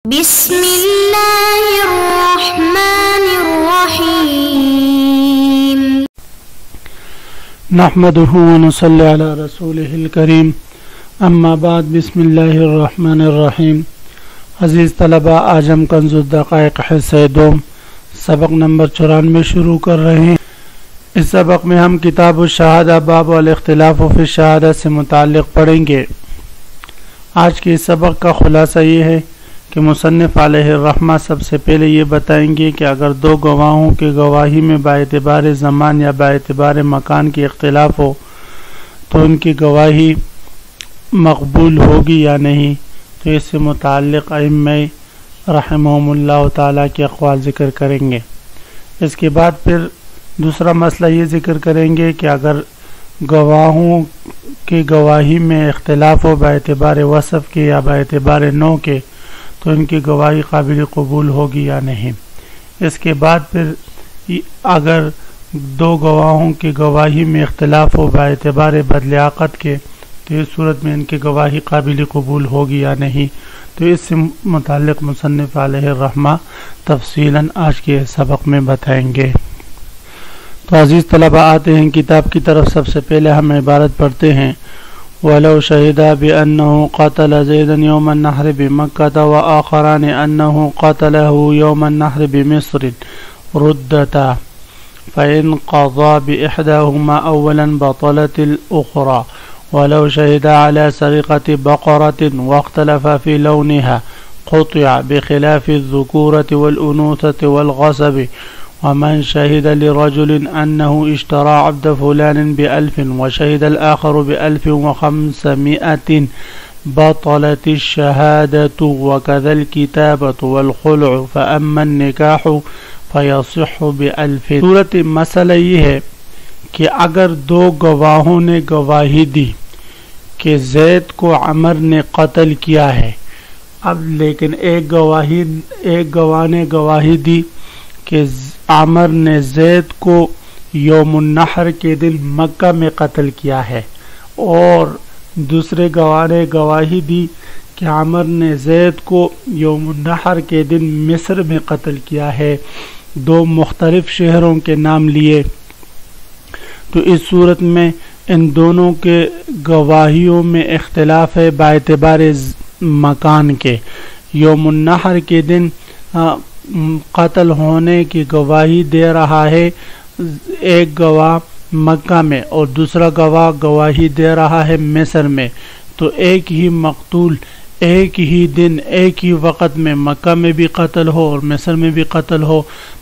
بسم اللہ الرحمن الرحیم نحمده ونصلی علی رسوله الکریم اما بعد بسم اللہ الرحمن الرحیم۔ عزیز طلبہ، آج ہم کنز الدقائق حصہ دوم سبق نمبر 94 شروع کر رہے ہیں۔ اس سبق میں ہم کتاب الشہادہ باب الاختلاف فی الشہادہ سے متعلق پڑھیں گے۔ آج کے اس سبق کا خلاصہ یہ ہے کہ مصنف علیہ الرحمہ سب سے پہلے یہ بتائیں گے کہ اگر دو گواہوں کی گواہی میں باعتبار زمان یا باعتبار مکان کی اختلاف ہو تو ان کی گواہی مقبول ہوگی یا نہیں، تو اس سے متعلق ائمہ رحمہم اللہ تعالیٰ کے اقوال ذکر کریں گے۔ اس کے بعد پھر دوسرا مسئلہ یہ ذکر کریں گے کہ اگر گواہوں کی گواہی میں اختلاف ہو باعتبار وصف کے یا باعتبار نوع کے تو ان کی گواہی قابل قبول ہوگی یا نہیں۔ اس کے بعد پھر اگر دو گواہوں کی گواہی میں اختلاف ہو باعتبار بدلیاقت کے تو اس صورت میں ان کی گواہی قابل قبول ہوگی یا نہیں، تو اس سے متعلق مصنف علیہ الرحمہ تفصیلاً آج کے سبق میں بتائیں گے۔ تو عزیز طلبہ، آتے ہیں کتاب کی طرف۔ سب سے پہلے ہم عبارت پڑھتے ہیں: وَلَوْ شَهِدَا بِأَنَّهُ قَتَلَ زَيْدًا يَوْمَ النَّحْرِ بِمَكَّةَ وَآخَرَانِ أَنَّهُ قَتَلَهُ يَوْمَ النَّحْرِ بِمِصْرٍ رُدَّتَا فَإِنْ قَضَى بِإِحْدَاهُمَا أَوَّلًا بَطَلَتِ الْأُخْرَى وَلَوْ شَهِدَا عَلَى سَرِقَةِ بَقَرَةٍ وَاخْتَلَفَ فِي لَوْنِهَا قُطِعَ بِخِلَافِ الذُّكُورَةِ وَالْأُنُوثَةِ وَالْغَصَبِ ومن شهد لرجل أنه اشترى عبد فلان ب1000 وشهد الآخر ب1500 بطلت الشهادة وكذا الكتابة والخلع فأما النكاح فيصح ب1000۔ صورت مسئلہ یہ ہے کہ اگر دو گواہوں نے گواہی دی کہ زید کو عمر نے قتل کیا ہے، اب لیکن ایک گواہ نے گواہی دی کہ عامر نے زید کو یوم النحر کے دن مکہ میں قتل کیا ہے، اور دوسرے گواہ نے گواہی دی کہ عامر نے زید کو یوم النحر کے دن مصر میں قتل کیا ہے، دو مختلف شہروں کے نام لیے، تو اس صورت میں ان دونوں کے گواہیوں میں اختلاف ہے باعتبار مکان کے۔ یوم النحر کے دن قتل ہونے کی گواہی دے رہا ہے ایک گواہ مکہ میں اور دوسرا گواہ گواہی دے رہا ہے مصر میں، تو ایک ہی مقتول ایک ہی دن ایک ہی وقت میں مکہ میں بھی قتل ہو اور مصر میں بھی قتل ہو،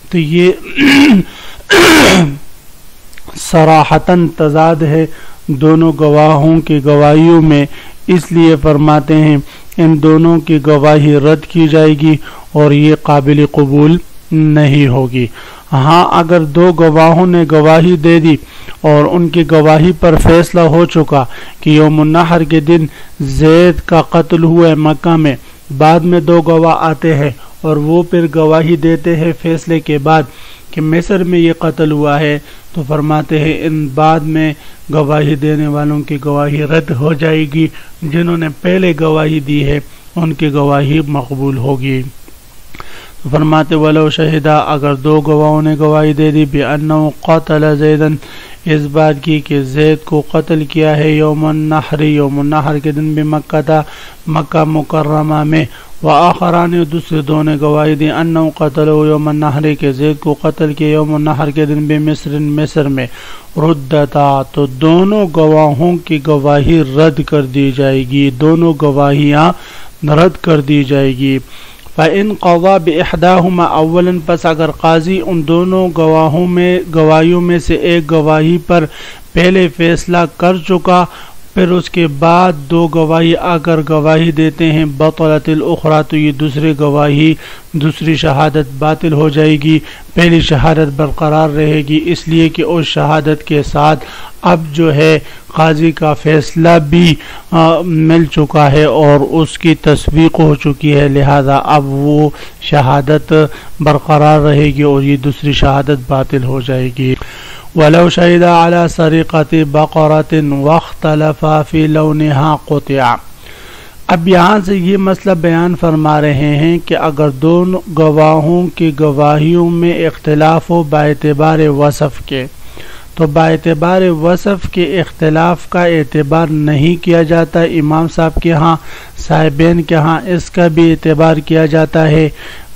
تو یہ صراحتاً تضاد ہے دونوں گواہوں کی گواہیوں میں، اس لیے فرماتے ہیں ان دونوں کی گواہی رد کی جائے گی اور یہ قابل قبول نہیں ہوگی۔ ہاں، اگر دو گواہوں نے گواہی دے دی اور ان کی گواہی پر فیصلہ ہو چکا کہ یوم النحر کے دن زید کا قتل ہوا ہے مکہ میں، بعد میں دو گواہ آتے ہیں اور وہ پھر گواہی دیتے ہیں فیصلے کے بعد کہ مصر میں یہ قتل ہوا ہے، تو فرماتے ہیں ان بعد میں گواہی دینے والوں کی گواہی رد ہو جائے گی، جنہوں نے پہلے گواہی دی ہے ان کی گواہی مقبول ہوگی۔ فرماتے وَلَوْ شَهِدَا، اگر دو گواہوں نے گواہی دے دی بِأَنَّهُ قَتَلَ زَيْدًا، اس بات کی کہ زید کو قتل کیا ہے یوم النحر، یوم النحر کے دن بمکہ، مکہ مکرمہ میں، وآخران، دوسرے دو نے گواہی دی انہو قتلو یوم النحر، کہ زید کو قتل کیا یوم النحر کے دن بمصر، مصر میں، ردتا، تو دونوں گواہوں کی گواہی رد کر دی جائے گی، دونوں گواہیاں رد کر دی جائے گی۔ فَإِنْ قَضَى بِإِحْدَاهُمَا أَوَّلًا، پس اگر قاضی ان دونوں گواہیوں میں سے ایک گواہی پر پہلے فیصلہ کر چکا، پھر اس کے بعد دو گواہی اگر گواہی دیتے ہیں بطلت الاخرى، تو یہ دوسری شہادت باطل ہو جائے گی، پہلی شہادت برقرار رہے گی، اس لیے کہ اس شہادت کے ساتھ اب جو ہے قاضی کا فیصلہ بھی مل چکا ہے اور اس کی تصدیق ہو چکی ہے، لہذا اب وہ شہادت برقرار رہے گی اور یہ دوسری شہادت باطل ہو جائے گی۔ وَلَوْ شَهِدَ عَلَى سَرِقَةِ بَقَرَةٍ وَاخْتَلَفَا فِي لَوْنِهَا قُطِعَ، اب یہاں سے یہ مسئلہ بیان فرما رہے ہیں کہ اگر دونوں گواہوں کی گواہیوں میں اختلاف ہو باعتبار وصف کے، تو باعتبار وصف کے اختلاف کا اعتبار نہیں کیا جاتا امام صاحب کے ہاں، صاحبین کے ہاں اس کا بھی اعتبار کیا جاتا ہے۔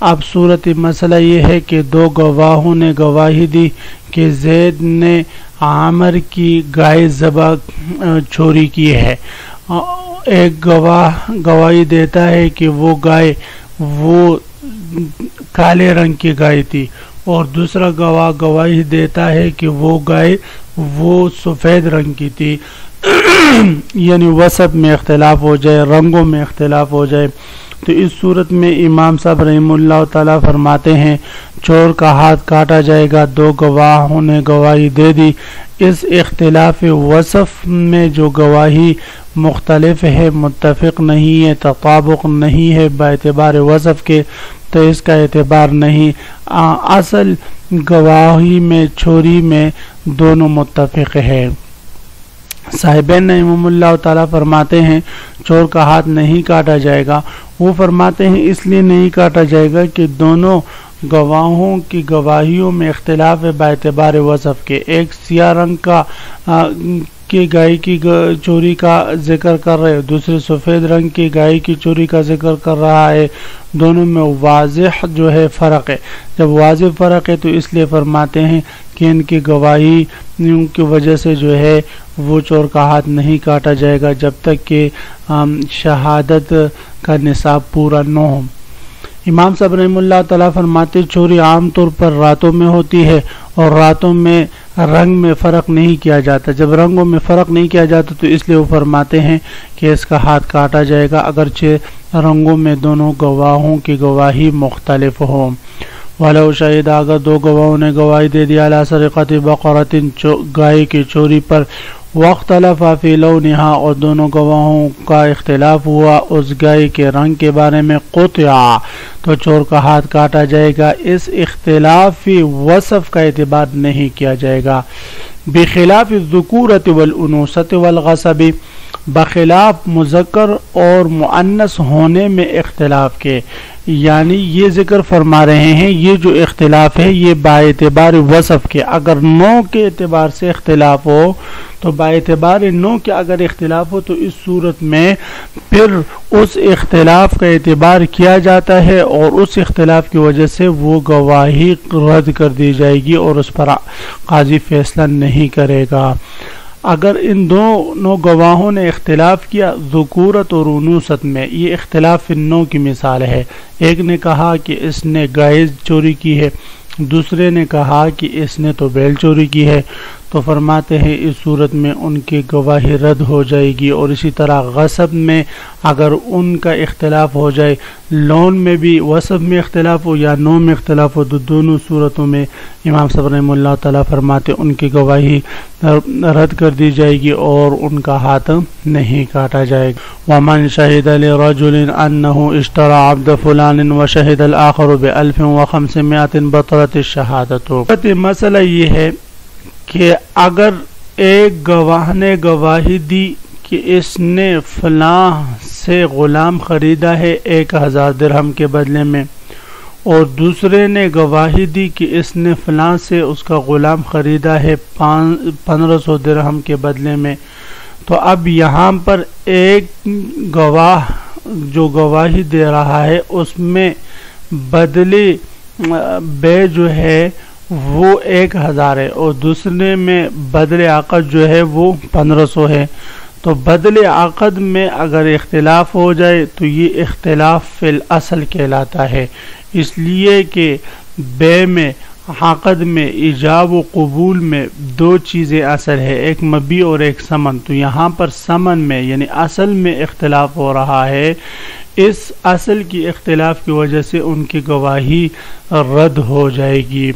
اب صورت مسئلہ یہ ہے کہ دو گواہوں نے گواہی دی کہ زید نے عامر کی گائے ذبح چوری کی ہے۔ ایک گواہ گواہی دیتا ہے کہ وہ گائے وہ کالے رنگ کی گائے تھی، اور دوسرا گواہ گواہی دیتا ہے کہ وہ گائے وہ سفید رنگ کی تھی، یعنی وصف میں اختلاف ہو جائے، رنگوں میں اختلاف ہو جائے۔ تو اس صورت میں امام صاحب رحمہ اللہ تعالیٰ فرماتے ہیں چور کا ہاتھ کاٹا جائے گا، دو گواہوں نے گواہی دے دی، اس اختلاف وصف میں جو گواہی مختلف ہے، متفق نہیں ہے، تطابق نہیں ہے باعتبار وصف کے، تو اس کا اعتبار نہیں۔ اصل گواہی میں چوری میں دونوں متفق ہے۔ صاحبین امام اللہ تعالیٰ فرماتے ہیں چور کا ہاتھ نہیں کاٹا جائے گا۔ وہ فرماتے ہیں اس لیے نہیں کاٹا جائے گا کہ دونوں گواہوں کی گواہیوں میں اختلاف ہے باعتبار وصف کے، ایک سیاہ رنگ کا کی گائے کی چوری کا ذکر کر رہے، دوسرے سفید رنگ کی گائے کی چوری کا ذکر کر رہا ہے، دونوں میں واضح جو ہے فرق ہے۔ جب واضح فرق ہے تو اس لیے فرماتے ہیں کہ ان کی گواہی کی وجہ سے جو ہے وہ چور کا ہاتھ نہیں کاٹا جائے گا جب تک کہ شہادت کا نصاب پورا نہ ہو۔ امام صاحب رحمہ اللہ تعالیٰ فرماتے چوری عام طور پر راتوں میں ہوتی ہے، اور راتوں میں رنگ میں فرق نہیں کیا جاتا۔ جب رنگوں میں فرق نہیں کیا جاتا تو اس لیے وہ فرماتے ہیں کہ اس کا ہاتھ کاٹا جائے گا اگرچہ رنگوں میں دونوں گواہوں کی گواہی مختلف ہو۔ وَلَوْ شَهِدَ اگر دو گواہوں نے گواہی دے دی عَلَى سَرِقَةِ بَقَرَةٍ گائے کی چوری پر، وَاخْتَلَفَ فِي لَوْنِهَا اور دونوں گواہوں کا اختلاف ہوا اس گائے کے رنگ کے بارے میں، قُطِعَ تو چور کا ہاتھ کاٹا جائے گا، اس اختلافی وصف کا اعتبار نہیں کیا جائے گا۔ بخلاف الذکورۃ والانوثۃ والغصب بخلاف مذکر اور مؤنث ہونے میں اختلاف کے، یعنی یہ ذکر فرما رہے ہیں یہ جو اختلاف ہے یہ باعتبار وصف کے، اگر نوع کے اعتبار سے اختلاف ہو تو باعتبار نوع کے اگر اختلاف ہو تو اس صورت میں پھر اس اختلاف کا اعتبار کیا جاتا ہے، اور اس اختلاف کی وجہ سے وہ گواہی رد کر دی جائے گی اور اس پر قاضی فیصلہ نہیں کرے گا۔ اگر ان دونوں گواہوں نے اختلاف کیا ذکورت اور انوثت میں، یہ اختلاف النوع کی مثال ہے، ایک نے کہا کہ اس نے گائے چوری کی ہے، دوسرے نے کہا کہ اس نے تو بیل چوری کی ہے، تو فرماتے ہیں اس صورت میں ان کی گواہی رد ہو جائے گی۔ اور اسی طرح غصب میں اگر ان کا اختلاف ہو جائے، لون میں بھی وصف میں اختلاف ہو یا نوع میں اختلاف ہو، تو دونوں صورتوں میں امام صاحب رحمہ اللہ تعالیٰ فرماتے ان کی گواہی رد کر دی جائے گی اور ان کا ہاتھ نہیں کاٹا جائے گا۔ وَمَنْ شَهِدَ لِرَجُلٍ أَنَّهُ اشْتَرَى عَبْدَ فُلَانٍ وَشَهِدَ الْآخَرُ بِأَلْفٍ وَخَمْسِمِائَةٍ بَطَلَتِ الشَّهَادَةُ۔ مسئلہ یہ ہے کہ اگر ایک گواہ نے گواہی دی کہ اس نے فلاں سے غلام خریدا ہے 1000 درہم کے بدلے میں، اور دوسرے نے گواہی دی کہ اس نے فلاں سے اس کا غلام خریدا ہے 1500 درہم کے بدلے میں، تو اب یہاں پر ایک گواہ جو گواہی دے رہا ہے اس میں بدلے بے جو ہے وہ 1000 ہے، اور دوسرے میں بدل عقد جو ہے وہ 1500 ہے، تو بدل عقد میں اگر اختلاف ہو جائے تو یہ اختلاف فی الاصل کہلاتا ہے، اس لیے کہ بے میں عقد میں ایجاب و قبول میں دو چیزیں اصل ہے، ایک مبیع اور ایک ثمن، تو یہاں پر ثمن میں یعنی اصل میں اختلاف ہو رہا ہے، اس اصل کی اختلاف کی وجہ سے ان کی گواہی رد ہو جائے گی۔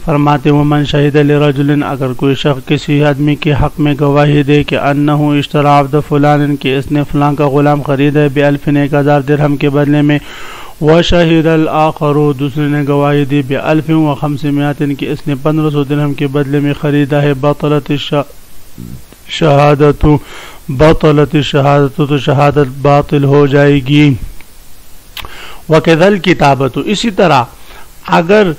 فرماتے ومن شہد لرجل اگر کوئی شخص کسی آدمی کے حق میں گواہی دے کہ انہو اشتری عبد فلان کہ اس نے فلان کا غلام خریدا ہے بألف 1000 درہم کے بدلے میں، وشہد الآخر دوسرے نے گواہی دی بألف وخمسمائة کہ اس نے 1500 درہم کے بدلے میں خریدا ہے، بطلت شہادت بطلت شہادت تو شہادت باطل ہو جائے گی۔ وَكَذَا الْكِتَابَةُ اسی طرح اگر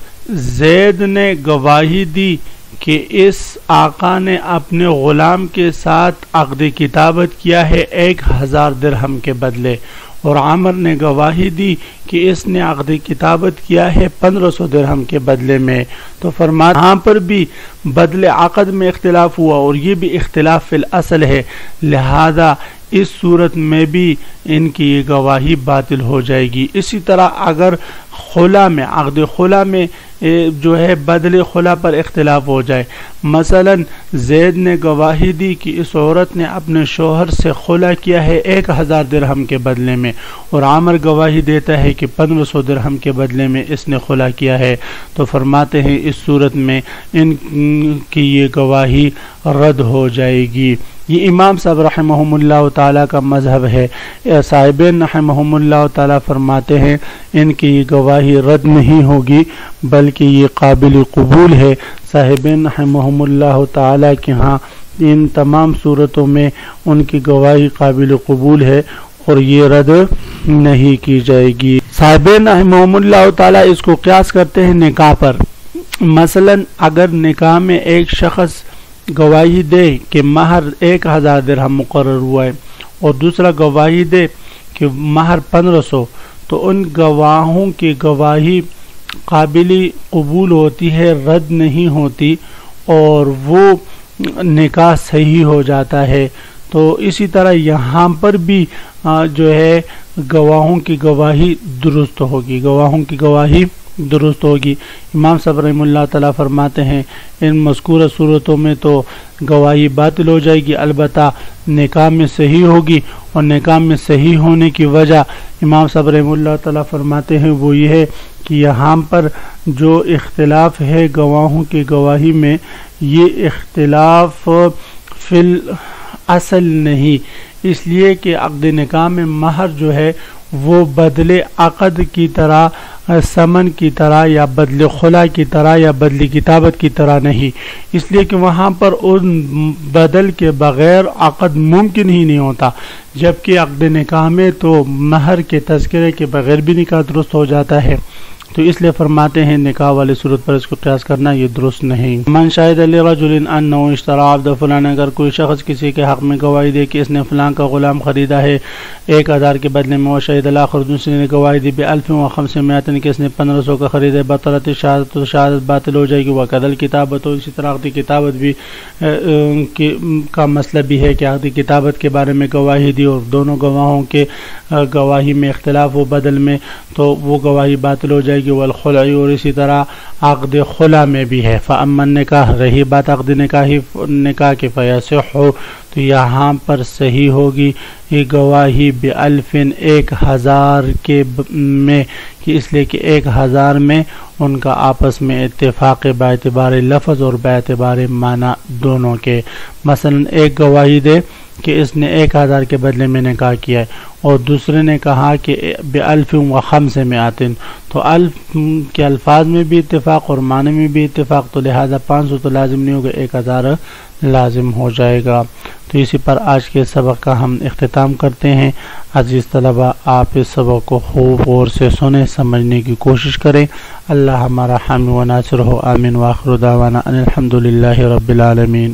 زید نے گواہی دی کہ اس آقا نے اپنے غلام کے ساتھ عقد کتابت کیا ہے 1000 درہم کے بدلے، اور عامر نے گواہی دی کہ اس نے عقد کتابت کیا ہے 1500 درہم کے بدلے میں، تو فرماتے یہاں پر بھی بدل عقد میں اختلاف ہوا اور یہ بھی اختلاف فی الاصل ہے، لہذا اس صورت میں بھی ان کی یہ گواہی باطل ہو جائے گی۔ اسی طرح اگر خلا میں عقد خلا میں جو ہے بدل خلا پر اختلاف ہو جائے، مثلا زید نے گواہی دی کہ اس عورت نے اپنے شوہر سے خلا کیا ہے 1000 درہم کے بدلے میں، اور عامر گواہی دیتا ہے کہ 1500 درہم کے بدلے میں اس نے خلا کیا ہے، تو فرماتے ہیں اس صورت میں ان کی یہ گواہی رد ہو جائے گی۔ یہ امام صاحب رحمہم اللہ تعالیٰ کا مذہب ہے۔ صاحبین رحمہم اللہ تعالیٰ فرماتے ہیں ان کی یہ گواہی رد نہیں ہوگی بلکہ یہ قابل قبول ہے۔ صاحبین رحمہم اللہ تعالیٰ کے ہاں ان تمام صورتوں میں ان کی گواہی قابل قبول ہے اور یہ رد نہیں کی جائے گی۔ صاحبین رحمہم اللہ تعالیٰ اس کو قیاس کرتے ہیں نکاح پر۔ مثلا اگر نکاح میں ایک شخص گواہی دے کہ مہر 1000 درہم مقرر ہوا ہے اور دوسرا گواہی دے کہ مہر 1500، تو ان گواہوں کی گواہی قابل قبول ہوتی ہے، رد نہیں ہوتی، اور وہ نکاح صحیح ہو جاتا ہے۔ تو اسی طرح یہاں پر بھی جو ہے گواہوں کی گواہی درست ہوگی، گواہوں کی گواہی درست ہوگی۔ امام صاحب رحمہ اللہ تعالیٰ فرماتے ہیں ان مذکورہ صورتوں میں تو گواہی باطل ہو جائے گی، البتہ نکاح میں صحیح ہوگی، اور نکاح میں صحیح ہونے کی وجہ امام صاحب رحمہ اللہ تعالیٰ فرماتے ہیں وہ یہ ہے کہ یہاں پر جو اختلاف ہے گواہوں کی گواہی میں، یہ اختلاف فی الاصل نہیں، اس لیے کہ عقد نکاح میں مہر جو ہے وہ بدل عقد کی طرح، سمن کی طرح، یا بدل خلا کی طرح، یا بدل کتابت کی طرح نہیں، اس لیے کہ وہاں پر ان بدل کے بغیر عقد ممکن ہی نہیں ہوتا، جبکہ عقد نکاح میں تو مہر کے تذکرے کے بغیر بھی نکاح درست ہو جاتا ہے، تو اس لیے فرماتے ہیں نکاح والی صورت پر اس کو قیاس کرنا یہ درست نہیں۔ من شاہد لرجل انہ اشتری عبد فلان، اگر کوئی شخص کسی کے حق میں گواہی دے کہ اس نے فلان کا غلام خریدا ہے 1000 کے بدلے میں، وہ شاہد الاخر دوسرے نے گواہی دی ب1500 کہ اس نے 1500 کا خریدا ہے، بطلت شہادت، تو شہادت باطل ہو جائے گی۔ وَكَذَا الْكِتَابَةُ اسی طرح عقد کتابت بھی کا مسئلہ بھی ہے کہ عقد کتابت کے بارے میں گواہی دی اور دونوں گواہوں کے گواہی میں اختلاف ہو بدل میں، تو وہ گواہی باطل ہو جائے گی۔ والخلع، اور اسی طرح عقد خلا میں بھی ہے۔ فَأَمَّا النِّكَاحُ، رہی بات عقد نکاح کی، فَيَصِحُّ، تو یہاں پر صحیح ہوگی یہ گواہی ب1000 1000 کے میں، کہ اس لیے کہ 1000 میں ان کا آپس میں اتفاق باعتبار لفظ اور باعتبار معنی دونوں کے۔ مثلا ایک گواہی دے کہ اس نے 1000 کے بدلے میں نکاح کیا ہے، اور دوسرے نے کہا کہ ب1500، تو الف کے الفاظ میں بھی اتفاق اور معنی میں بھی اتفاق، تو لہذا 500 تو لازم نہیں ہوگا، 1000 لازم ہو جائے گا۔ تو اسی پر آج کے سبق کا ہم اختتام کرتے ہیں۔ عزیز طلبہ، آپ اس سبق کو خوب غور سے سنیں، سمجھنے کی کوشش کریں۔ اللہ ہمارا حامی و ناصر ہو، آمین۔ وآخر دعوانا ان الحمد للہ رب العالمین۔